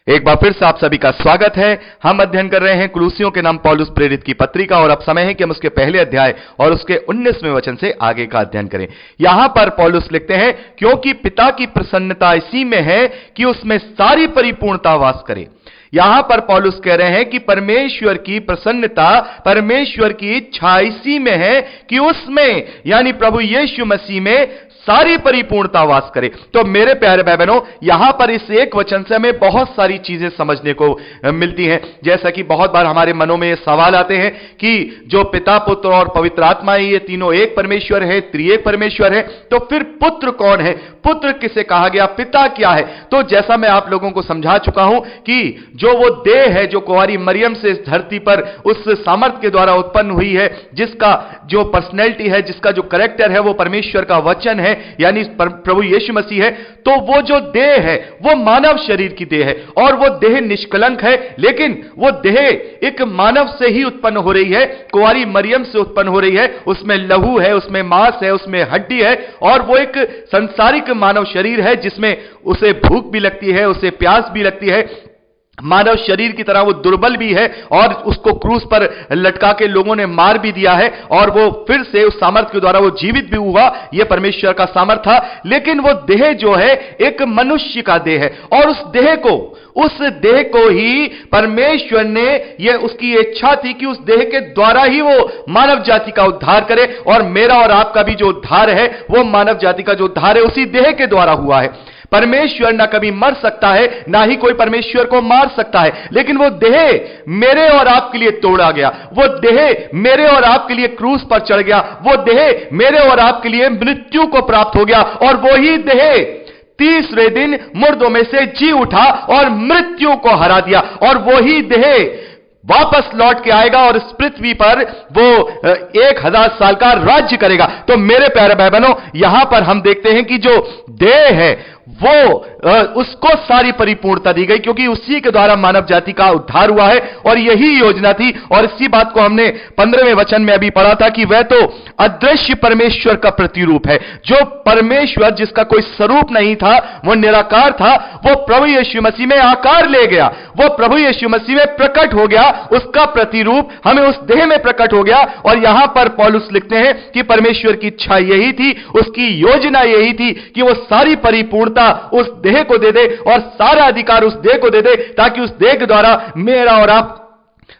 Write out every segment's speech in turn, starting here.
एक बार फिर से आप सभी का स्वागत है। हम अध्ययन कर रहे हैं कुलुसियों के नाम पौलुस प्रेरित की पत्रिका और अब समय है कि हम उसके पहले अध्याय और उसके 19वें वचन से आगे का अध्ययन करें। यहां पर पौलुस लिखते हैं, क्योंकि पिता की प्रसन्नता इसी में है कि उसमें सारी परिपूर्णता वास करे। यहां पर पौलुस कह रहे हैं कि परमेश्वर की प्रसन्नता, परमेश्वर की इच्छा इसी में है कि उसमें यानी प्रभु यीशु मसीह में सारी परिपूर्णता वास करे। तो मेरे प्यारे भाई बहनों, यहां पर इस एक वचन से हमें बहुत सारी चीजें समझने को मिलती हैं। जैसा कि बहुत बार हमारे मनों में ये सवाल आते हैं कि जो पिता, पुत्र और पवित्र आत्मा है, ये तीनों एक परमेश्वर है, त्रिएक परमेश्वर है, तो फिर पुत्र कौन है? पुत्र किसे कहा गया? पिता क्या है? तो जैसा मैं आप लोगों को समझा चुका हूं कि जो वो देह है जो कुंवारी मरियम से इस धरती पर उस सामर्थ के द्वारा उत्पन्न हुई है, जिसका जो पर्सनैलिटी है, जिसका जो कैरेक्टर है, वो परमेश्वर का वचन है, यानी प्रभु यीशु मसीह है। तो वो जो देह है वो मानव शरीर की देह है और वो देह निष्कलंक है, लेकिन वो देह एक मानव से ही उत्पन्न हो रही है, कुंवारी मरियम से उत्पन्न हो रही है। उसमें लहू है, उसमें मांस है, उसमें हड्डी है और वो एक संसारिक मानव शरीर है जिसमें उसे भूख भी लगती है, उसे प्यास भी लगती है। मानव शरीर की तरह वो दुर्बल भी है और उसको क्रूस पर लटका के लोगों ने मार भी दिया है और वो फिर से उस सामर्थ के द्वारा वो जीवित भी हुआ। ये परमेश्वर का सामर्थ था। लेकिन वो देह जो है एक मनुष्य का देह है और उस देह को ही परमेश्वर ने, ये उसकी इच्छा थी कि उस देह के द्वारा ही वो मानव जाति का उद्धार करे और मेरा और आपका भी जो उद्धार है वो मानव जाति का जो उद्धार है उसी देह के द्वारा हुआ है। परमेश्वर ना कभी मर सकता है, ना ही कोई परमेश्वर को मार सकता है, लेकिन वो देह मेरे और आपके लिए तोड़ा गया, वो देह मेरे और आपके लिए क्रूस पर चढ़ गया, वो देह मेरे और आपके लिए मृत्यु को प्राप्त हो गया और वो ही देह तीसरे दिन मुर्दों में से जी उठा और मृत्यु को हरा दिया और वो ही देह वापस लौट के आएगा और इस पृथ्वी पर वो 1000 साल का राज्य करेगा। तो मेरे प्यारे भाई बहनों, यहां पर हम देखते हैं कि जो देह है वो उसको सारी परिपूर्णता दी गई, क्योंकि उसी के द्वारा मानव जाति का उद्धार हुआ है और यही योजना थी। और इसी बात को हमने 15वें वचन में अभी पढ़ा था कि वह तो अदृश्य परमेश्वर का प्रतिरूप है। जो परमेश्वर जिसका कोई स्वरूप नहीं था, वो निराकार था, वो प्रभु यीशु मसीह में आकार ले गया, वो प्रभु यीशु मसीह में प्रकट हो गया, उसका प्रतिरूप हमें उस देह में प्रकट हो गया। और यहां पर पौलुस लिखते हैं कि परमेश्वर की इच्छा यही थी, उसकी योजना यही थी कि वो सारी परिपूर्णता उस देह को दे दे और सारा अधिकार उस देह को दे दे, ताकि उस देह के द्वारा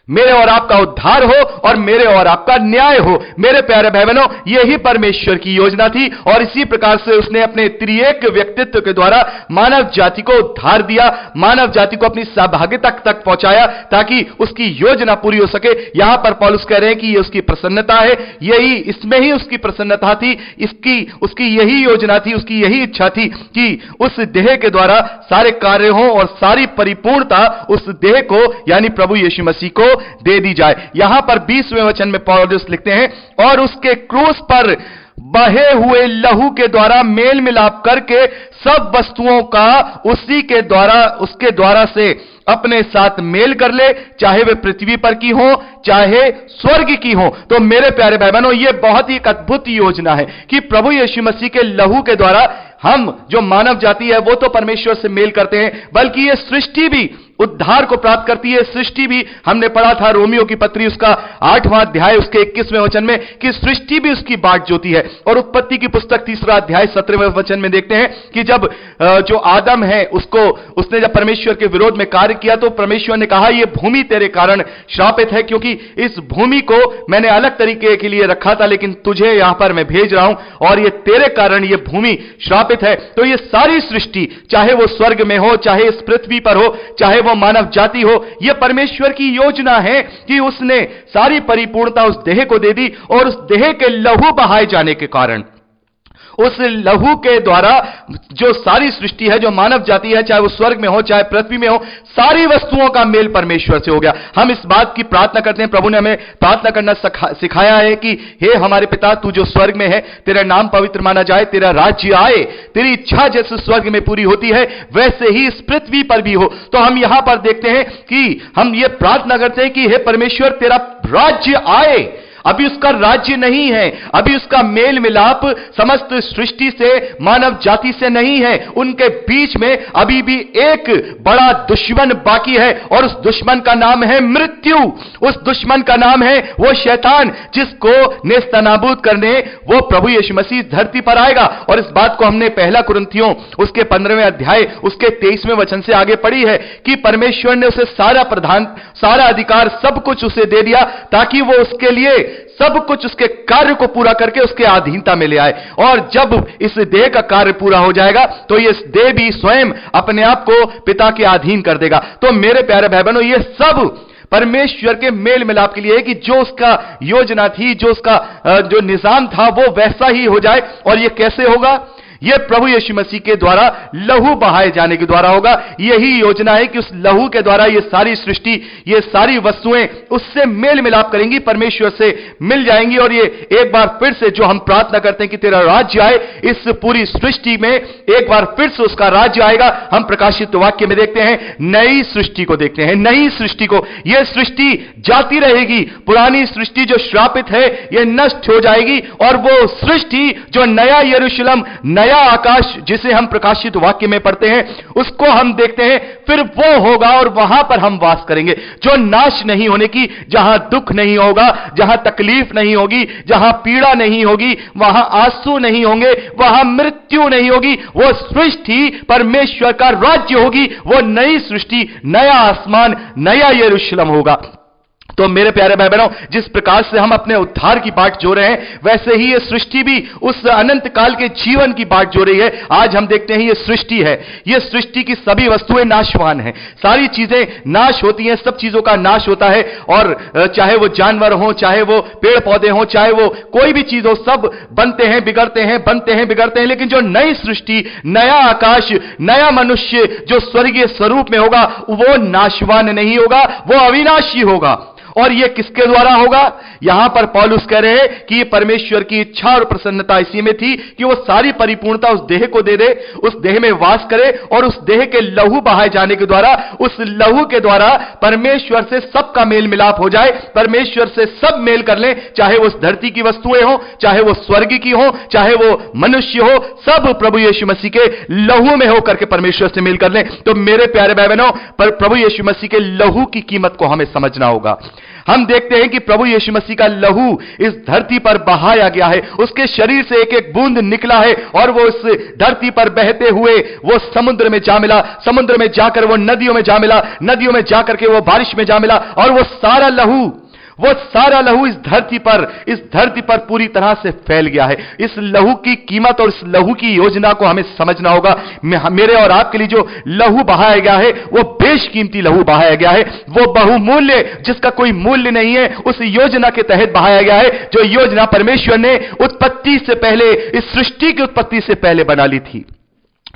मेरे और आपका उद्धार हो और मेरे और आपका न्याय हो। मेरे प्यारे भाई बहनों, यही परमेश्वर की योजना थी और इसी प्रकार से उसने अपने त्रिएक व्यक्तित्व के द्वारा मानव जाति को उद्धार दिया, मानव जाति को अपनी सहभागिता तक पहुंचाया ताकि उसकी योजना पूरी हो सके। यहां पर पौलुस कह रहे हैं कि ये उसकी प्रसन्नता है, यही इसमें ही उसकी प्रसन्नता थी, उसकी यही योजना थी, उसकी यही इच्छा थी कि उस देह के द्वारा सारे कार्य हो और सारी परिपूर्णता उस देह को यानी प्रभु यीशु मसीह को दे दी जाए। यहां पर 20वें वचन में पौलुस लिखते हैं, और उसके क्रूस पर बहे हुए लहू के द्वारा मेल मिलाप करके सब वस्तुओं का उसके द्वारा से अपने साथ मेल कर ले, चाहे वे पृथ्वी पर की हो चाहे स्वर्ग की हो। तो मेरे प्यारे भाई बहनों, यह बहुत ही अद्भुत योजना है कि प्रभु यीशु मसीह के लहू के द्वारा हम जो मानव जाति है वो तो परमेश्वर से मेल करते हैं, बल्कि यह सृष्टि भी उद्धार को प्राप्त करती है। सृष्टि भी हमने पढ़ा था रोमियो की पत्री उसका 8वां अध्याय उसके 21वें वचन में कि सृष्टि भी उसकी बाट जोती है। और उत्पत्ति की पुस्तक 3रा अध्याय 17वें वचन में देखते हैं कि जब जो आदम है उसने जब परमेश्वर के विरोध में कार्य किया तो परमेश्वर ने कहा, यह भूमि तेरे कारण श्रापित है, क्योंकि इस भूमि को मैंने अलग तरीके के लिए रखा था, लेकिन तुझे यहां पर मैं भेज रहा हूं और यह तेरे कारण यह भूमि श्रापित है। तो यह सारी सृष्टि, चाहे वो स्वर्ग में हो, चाहे इस पृथ्वी पर हो, चाहे वो मानव जाति हो, यह परमेश्वर की योजना है कि उसने सारी परिपूर्णता उस देह को दे दी और उस देह के लहू बहाए जाने के कारण उस लहू के द्वारा जो सारी सृष्टि है, जो मानव जाति है, चाहे वो स्वर्ग में हो चाहे पृथ्वी में हो, सारी वस्तुओं का मेल परमेश्वर से हो गया। हम इस बात की प्रार्थना करते हैं, प्रभु ने हमें प्रार्थना करना सिखाया है कि हे हमारे पिता, तू जो स्वर्ग में है, तेरा नाम पवित्र माना जाए, तेरा राज्य आए, तेरी इच्छा जैसे स्वर्ग में पूरी होती है वैसे ही इस पृथ्वी पर भी हो। तो हम यहां पर देखते हैं कि हम ये प्रार्थना करते हैं कि हे परमेश्वर, तेरा राज्य आए, अभी उसका राज्य नहीं है, अभी उसका मेल मिलाप समस्त सृष्टि से, मानव जाति से नहीं है। उनके बीच में अभी भी एक बड़ा दुश्मन बाकी है और उस दुश्मन का नाम है मृत्यु। उस दुश्मन का नाम है वो शैतान, जिसको नेस्तनाबूद करने वो प्रभु यीशु मसीह धरती पर आएगा। और इस बात को हमने पहला कुरिन्थियों उसके 15वें अध्याय उसके 23वें वचन से आगे पढ़ी है कि परमेश्वर ने उसे सारा अधिकार सब कुछ उसे दे दिया ताकि वो उसके लिए सब कुछ उसके कार्य को पूरा करके उसके अधीनता में ले आए। और जब इस देह का कार्य पूरा हो जाएगा तो ये देह भी स्वयं अपने आप को पिता के अधीन कर देगा। तो मेरे प्यारे भाई बहनों, ये सब परमेश्वर के मेल मिलाप के लिए है कि जो उसका योजना थी, जो उसका जो निजाम था, वो वैसा ही हो जाए। और ये कैसे होगा? यह प्रभु यीशु मसीह के द्वारा लहू बहाए जाने के द्वारा होगा। यही योजना है कि उस लहू के द्वारा ये सारी सृष्टि, ये सारी वस्तुएं उससे मेल मिलाप करेंगी, परमेश्वर से मिल जाएंगी। और ये एक बार फिर से जो हम प्रार्थना करते हैं कि तेरा राज्य आए, इस पूरी सृष्टि में एक बार फिर से उसका राज्य आएगा। हम प्रकाशित वाक्य में देखते हैं, नई सृष्टि को देखते हैं, नई सृष्टि को। यह सृष्टि जाती रहेगी, पुरानी सृष्टि जो श्रापित है यह नष्ट हो जाएगी और वो सृष्टि जो नया यरूशलेम, नया आकाश जिसे हम प्रकाशित वाक्य में पढ़ते हैं, उसको हम देखते हैं, फिर वो होगा और वहां पर हम वास करेंगे जो नाश नहीं होने की, जहां दुख नहीं होगा, जहां तकलीफ नहीं होगी, जहां पीड़ा नहीं होगी, वहां आंसू नहीं होंगे, वहां मृत्यु नहीं होगी। वो सृष्टि परमेश्वर का राज्य होगी, वो नई सृष्टि, नया आसमान, नया यरूशलेम होगा। तो मेरे प्यारे भाई बहनों, जिस प्रकार से हम अपने उद्धार की बाट जो रहे हैं, वैसे ही यह सृष्टि भी उस अनंत काल के जीवन की बाट जो रही है। आज हम देखते हैं यह सृष्टि है, यह सृष्टि की सभी वस्तुएं नाशवान हैं, सारी चीजें नाश होती हैं, सब चीजों का नाश होता है। और चाहे वो जानवर हो, चाहे वो पेड़ पौधे हो, चाहे वो कोई भी चीज हो, सब बनते हैं, बिगड़ते हैं, बनते हैं, बिगड़ते हैं। लेकिन जो नई सृष्टि, नया आकाश, नया मनुष्य जो स्वर्गीय स्वरूप में होगा, वो नाशवान नहीं होगा, वो अविनाशी होगा। और यह किसके द्वारा होगा? यहां पर पौलुस कह रहे हैं कि यह परमेश्वर की इच्छा और प्रसन्नता इसी में थी कि वो सारी परिपूर्णता उस देह को दे दे, उस देह में वास करे और उस देह के लहू बहाए जाने के द्वारा, उस लहू के द्वारा परमेश्वर से सबका मेल मिलाप हो जाए, परमेश्वर से सब मेल कर लें, चाहे वो उस धरती की वस्तुएं हो, चाहे वो स्वर्ग की हो, चाहे वो मनुष्य हो, सब प्रभु यीशु मसीह के लहू में होकर के परमेश्वर से मेल कर लें। तो मेरे प्यारे भाई बहनों, पर प्रभु यीशु मसीह के लहू की कीमत को हमें समझना होगा। हम देखते हैं कि प्रभु यीशु मसीह का लहू इस धरती पर बहाया गया है, उसके शरीर से एक एक बूंद निकला है और वो इस धरती पर बहते हुए वो समुद्र में जा मिला, समुद्र में जाकर वो नदियों में जा मिला, नदियों में जाकर के वो बारिश में जा मिला। और वो सारा लहू इस धरती पर पूरी तरह से फैल गया है। इस लहू की कीमत और इस लहू की योजना को हमें समझना होगा। मेरे और आपके लिए जो लहू बहाया गया है, वो बेशकीमती लहू बहाया गया है, वो बहुमूल्य, जिसका कोई मूल्य नहीं है, उस योजना के तहत बहाया गया है, जो योजना परमेश्वर ने उत्पत्ति से पहले, इस सृष्टि की उत्पत्ति से पहले बना ली थी।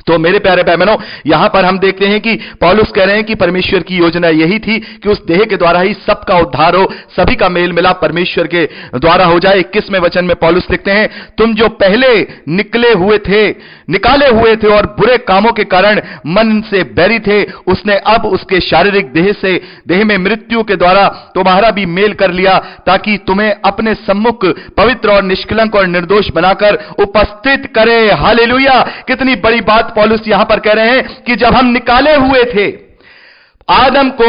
तो मेरे प्यारे भाई बहनों, यहां पर हम देखते हैं कि पौलुस कह रहे हैं कि परमेश्वर की योजना यही थी कि उस देह के द्वारा ही सबका उद्धार हो, सभी का मेल मिलाप परमेश्वर के द्वारा हो जाए। 21वें वचन में पौलुस लिखते हैं, तुम जो पहले निकाले हुए थे और बुरे कामों के कारण मन से बैरी थे, उसने अब उसके शारीरिक देह में मृत्यु के द्वारा तुम्हारा भी मेल कर लिया, ताकि तुम्हें अपने सम्मुख पवित्र और निष्कलंक और निर्दोष बनाकर उपस्थित करे। हालेलुया! कितनी बड़ी बात पौलुस यहां पर कह रहे हैं कि जब हम निकाले हुए थे, आदम को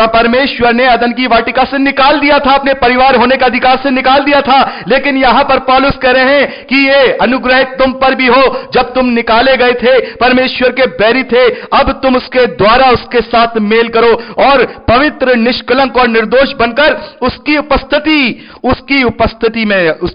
परमेश्वर ने अदन की वाटिका से निकाल दिया था, अपने परिवार होने का अधिकार से निकाल दिया था। लेकिन यहां पर पौलुस कह रहे हैं कि ये अनुग्रह तुम पर भी हो। जब तुम निकाले गए थे, परमेश्वर के बैरी थे, अब तुम उसके द्वारा उसके साथ मेल करो और पवित्र, निष्कलंक और निर्दोष बनकर उसकी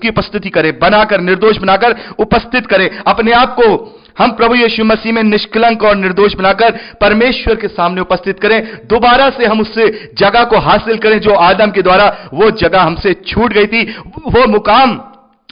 उपस्थिति करे, बनाकर, निर्दोष बनाकर उपस्थित करे अपने आप को। हम प्रभु यीशु मसीह में निष्कलंक और निर्दोष बनाकर परमेश्वर के सामने उपस्थित करें, दोबारा से हम उससे जगह को हासिल करें जो आदम के द्वारा वो जगह हमसे छूट गई थी, वो मुकाम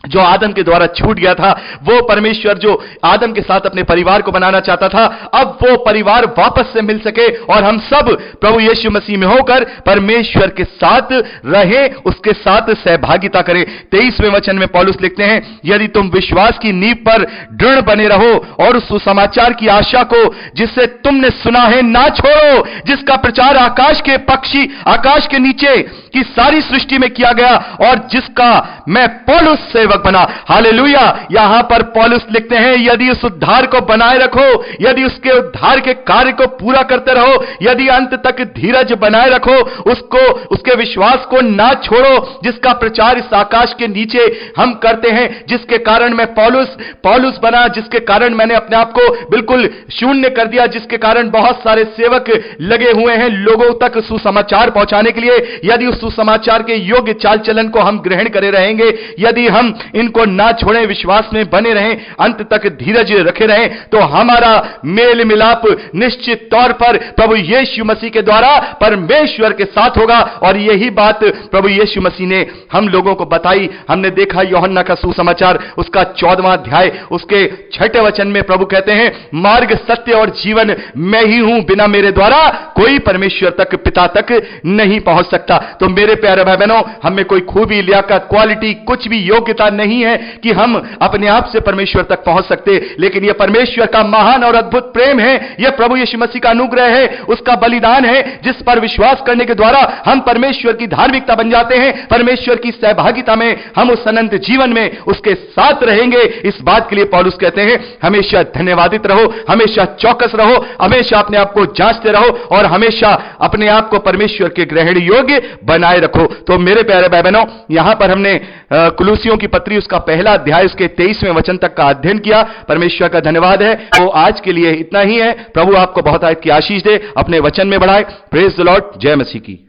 जो आदम के द्वारा छूट गया था, वो परमेश्वर जो आदम के साथ अपने परिवार को बनाना चाहता था, अब वो परिवार वापस से मिल सके और हम सब प्रभु यीशु मसीह में होकर परमेश्वर के साथ रहें, उसके साथ सहभागिता करें। 23वें वचन में पौलुस लिखते हैं, यदि तुम विश्वास की नींव पर दृढ़ बने रहो और उस सुसमाचार की आशा को जिससे तुमने सुना है ना छोड़ो, जिसका प्रचार आकाश के पक्षी, आकाश के नीचे की सारी सृष्टि में किया गया और जिसका मैं पौलुस सेवक बना। हालेलुया। यहां पर पौलुस लिखते हैं, यदि उस उद्धार को बनाए रखो, यदि उसके उद्धार के कार्य को पूरा करते रहो, यदि अंत तक धीरज बनाए रखो, उसको, उसके विश्वास को ना छोड़ो, जिसका प्रचार इस आकाश के नीचे हम करते हैं, जिसके कारण मैं पौलुस बना, जिसके कारण मैंने अपने आप को बिल्कुल शून्य कर दिया, जिसके कारण बहुत सारे सेवक लगे हुए हैं लोगों तक सुसमाचार पहुंचाने के लिए। यदि उस सुसमाचार के योग्य चाल चलन को हम ग्रहण करे रहेंगे, यदि हम इनको ना छोड़ें, विश्वास में बने रहें, अंत तक धीरज रखे रहें, तो हमारा मेल मिलाप निश्चित तौर पर प्रभु यीशु मसीह के द्वारा परमेश्वर के साथ होगा। और यही बात प्रभु यीशु मसीह ने हम लोगों को बताई। हमने देखा यूहन्ना का सुसमाचार, उसका 14वां अध्याय, उसके 6ठे वचन में प्रभु कहते हैं, मार्ग, सत्य और जीवन मैं ही हूं, बिना मेरे द्वारा कोई परमेश्वर तक, पिता तक नहीं पहुंच सकता। तो मेरे प्यारे भाई बहनों, हमें कोई खूबी, लियाकत, क्वालिटी, कुछ भी योग्यता नहीं है कि हम अपने आप से परमेश्वर तक पहुंच सकते, लेकिन यह परमेश्वर का महान और अद्भुत प्रेम है, यह प्रभु यीशु मसीह का अनुग्रह है, उसका बलिदान है, जिस पर विश्वास करने के द्वारा हम परमेश्वर की धार्मिकता बन जाते हैं। परमेश्वर की सहभागिता में हम उस अनंत जीवन में उसके साथ रहेंगे। इस बात के लिए पौलुस कहते हैं, हमेशा धन्यवादित रहो, हमेशा चौकस रहो, हमेशा अपने आप को जांचते रहो और हमेशा अपने आप को परमेश्वर के ग्रहण योग्य बनाए रखो। तो मेरे प्यारे भाई बहनों, यहां पर हमने कुलूसियों की पत्री, उसका पहला अध्याय, उसके 23वें वचन तक का अध्ययन किया। परमेश्वर का धन्यवाद है। तो आज के लिए इतना ही है। प्रभु आपको बहुत की आशीष दे, अपने वचन में बढ़ाए। Praise the Lord. जय मसीह की।